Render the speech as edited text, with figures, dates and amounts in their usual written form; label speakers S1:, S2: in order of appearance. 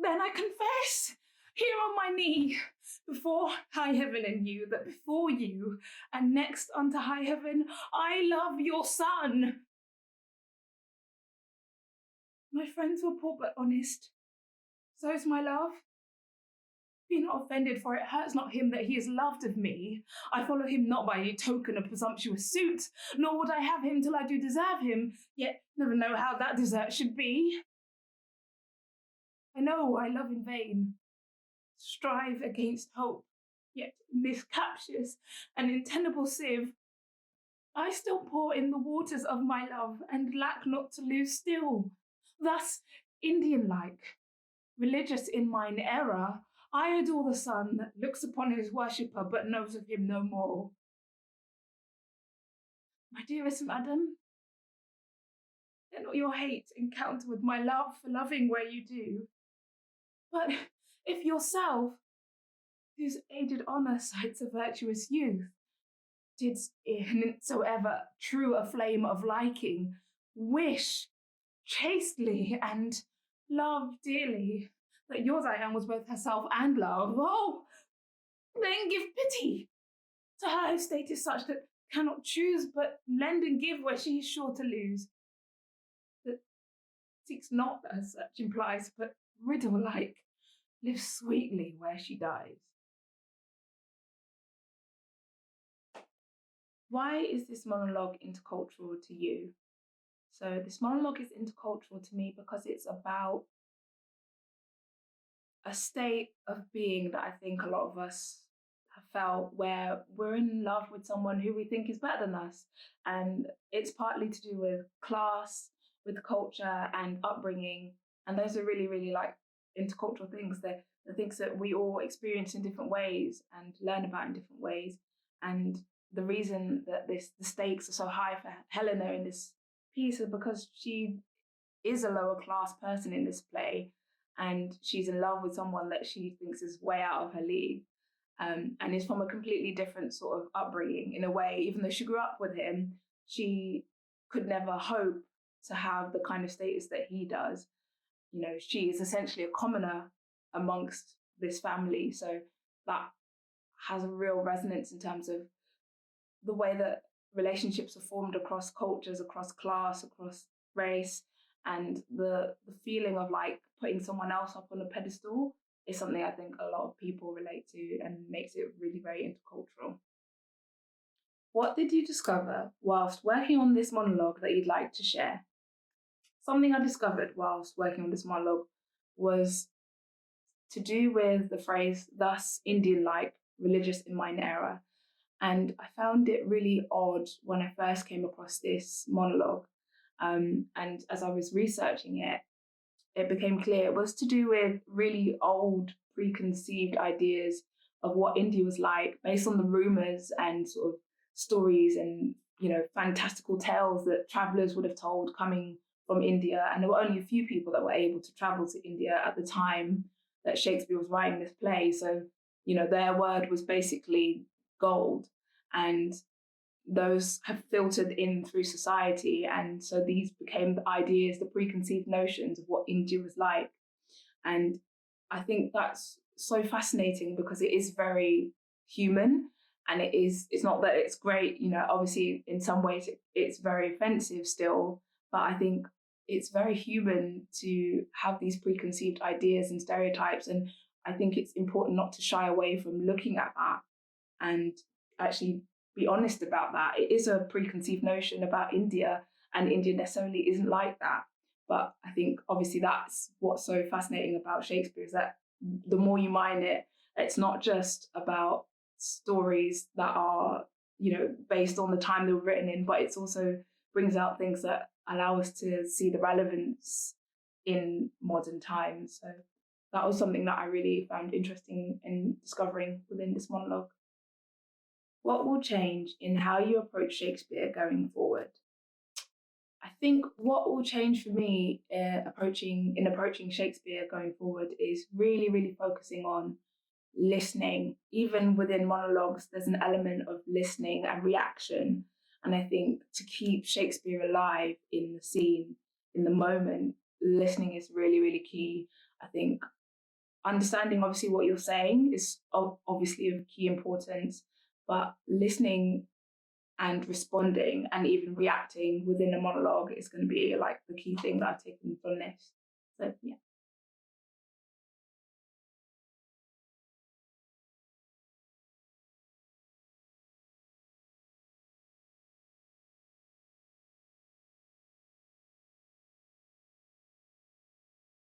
S1: then I confess, here on my knee, before high heaven and you, that before you, and next unto high heaven, I love your son. My friends were poor but honest. So's my love. Be not offended, for it hurts not him that he is loved of me. I follow him not by a token of presumptuous suit, nor would I have him till I do deserve him, yet never know how that desert should be. I know I love in vain, strive against hope, yet in this captious and untenable sieve, I still pour in the waters of my love, and lack not to lose still. Thus, Indian-like, religious in mine error, I adore the sun that looks upon his worshipper, but knows of him no more. My dearest madam, let not your hate encounter with my love for loving where you do. But if yourself, whose aged honour cites a virtuous youth, didst in so ever true a flame of liking, wish chastely and love dearly, that yours I am was both herself and love, oh, then give pity to her whose state is such that cannot choose but lend and give where she is sure to lose, that seeks not as such implies, but riddle-like, lives sweetly where she dies. Why is this monologue intercultural to you? So this monologue is intercultural to me because it's about a state of being that I think a lot of us have felt, where we're in love with someone who we think is better than us. And it's partly to do with class, with culture and upbringing. And those are really, really like intercultural things. They're the things that we all experience in different ways and learn about in different ways. And the reason that the stakes are so high for Helena in this piece is because she is a lower class person in this play, and she's in love with someone that she thinks is way out of her league, and is from a completely different sort of upbringing in a way. Even though she grew up with him, she could never hope to have the kind of status that he does. You know, she is essentially a commoner amongst this family. So that has a real resonance in terms of the way that relationships are formed across cultures, across class, across race, and the feeling of like putting someone else up on a pedestal is something I think a lot of people relate to and makes it really very intercultural. What did you discover whilst working on this monologue that you'd like to share? Something I discovered whilst working on this monologue was to do with the phrase, thus Indian-like, religious in mine era. And I found it really odd when I first came across this monologue. And as I was researching it, it became clear it was to do with really old preconceived ideas of what India was like, based on the rumours and sort of stories and, you know, fantastical tales that travellers would have told coming from India. And there were only a few people that were able to travel to India at the time that Shakespeare was writing this play. So, you know, their word was basically gold. And those have filtered in through society. And so these became the ideas, the preconceived notions of what India was like. And I think that's so fascinating because it is very human, and it's not that it's great, you know, obviously in some ways it's very offensive still, but I think it's very human to have these preconceived ideas and stereotypes. And I think it's important not to shy away from looking at that and actually be honest about that. It is a preconceived notion about India, and India necessarily isn't like that. But I think obviously that's what's so fascinating about Shakespeare, is that the more you mine it, it's not just about stories that are, you know, based on the time they were written in, but it's also brings out things that allow us to see the relevance in modern times. So that was something that I really found interesting in discovering within this monologue. What will change in how you approach Shakespeare going forward? I think what will change for me approaching Shakespeare going forward is really, really focusing on listening. Even within monologues, there's an element of listening and reaction. And I think to keep Shakespeare alive in the scene, in the moment, listening is really, really key. I think understanding obviously what you're saying is obviously of key importance, but listening and responding and even reacting within a monologue is going to be like the key thing that I've taken from this. So yeah.